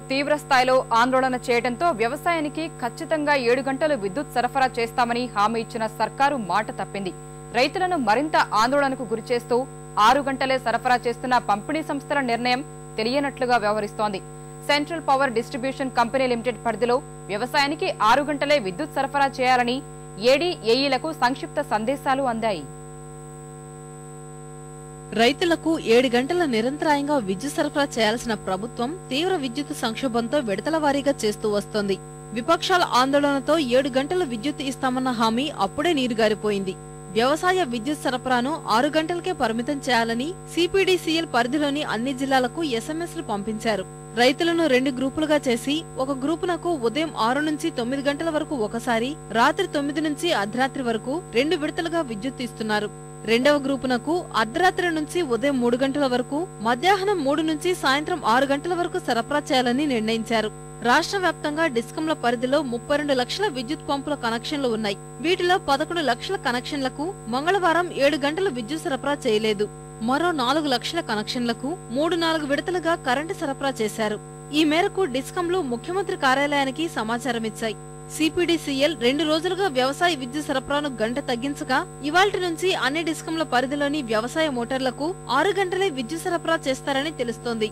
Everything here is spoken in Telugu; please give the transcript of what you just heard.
తీవ్ర స్థాయిలో ఆందోళన చేయడంతో వ్యవసాయానికి ఖచ్చితంగా 7 గంటలు విద్యుత్ సరఫరా చేస్తామని హామీ ఇచ్చిన సర్కారు మాట తప్పింది. రైతులను మరింత ఆందోళనకు గురిచేస్తూ 6 గంటలే సరఫరా చేస్తున్న పంపిణీ సంస్థల నిర్ణయం తెలియనట్లుగా వ్యవహరిస్తోంది. Central power distribution company limited పరిధిలో వ్యవసాయానికి 6 గంటలే విద్యుత్ సరఫరా చేయాలని ఏడీ, ఏఈలకు సంక్షిప్త సందేశాలు అందాయి. రైతులకు 7 గంటల నిరంతరాయంగా విద్యుత్ సరఫరా చేయాల్సిన ప్రభుత్వం తీవ్ర విద్యుత్ సంక్షోభంతో విడతల వారీగా చేస్తూ వస్తోంది. విపక్షాల ఆందోళనతో 7 గంటల విద్యుత్ ఇస్తామన్న హామీ అప్పుడే నీరుగారిపోయింది. వ్యవసాయ విద్యుత్ సరఫరాను 6 గంటలకే పరిమితం చేయాలని సిపిడిసిఎల్ పరిధిలోని అన్ని జిల్లాలకు ఎస్ఎంఎస్లు పంపించారు. రైతులను 2 గ్రూపులుగా చేసి ఒక గ్రూపునకు ఉదయం 6 నుంచి 9 గంటల వరకు ఒకసారి, రాత్రి 9 నుంచి అర్ధరాత్రి వరకు 2 విడతలుగా విద్యుత్ ఇస్తున్నారు. రెండవ గ్రూపునకు అర్ధరాత్రి నుంచి ఉదయం 3 గంటల వరకు, మధ్యాహ్నం 3 నుంచి సాయంత్రం 6 గంటల వరకు సరఫరా చేయాలని నిర్ణయించారు. రాష్ట్ర వ్యాప్తంగా డిస్కంల పరిధిలో 32 లక్షల విద్యుత్ పంపుల కనెక్షన్లు ఉన్నాయి. వీటిలో 11 లక్షల కనెక్షన్లకు మంగళవారం 7 గంటల విద్యుత్ సరఫరా చేయలేదు. మరో 4 లక్షల కనెక్షన్లకు 3-4 విడతలుగా కరెంటు సరఫరా చేశారు. ఈ మేరకు డిస్కంలు ముఖ్యమంత్రి కార్యాలయానికి సమాచారమిచ్చాయి. సిపిడిసిఎల్ 2 రోజులుగా వ్యవసాయ విద్యుత్ సరఫరాను గంట తగ్గించగా ఇవాల్టి నుంచి అన్ని డిస్కంల పరిధిలోని వ్యవసాయ మోటార్లకు 6 గంటలే విద్యుత్ సరఫరా చేస్తారని తెలుస్తోంది.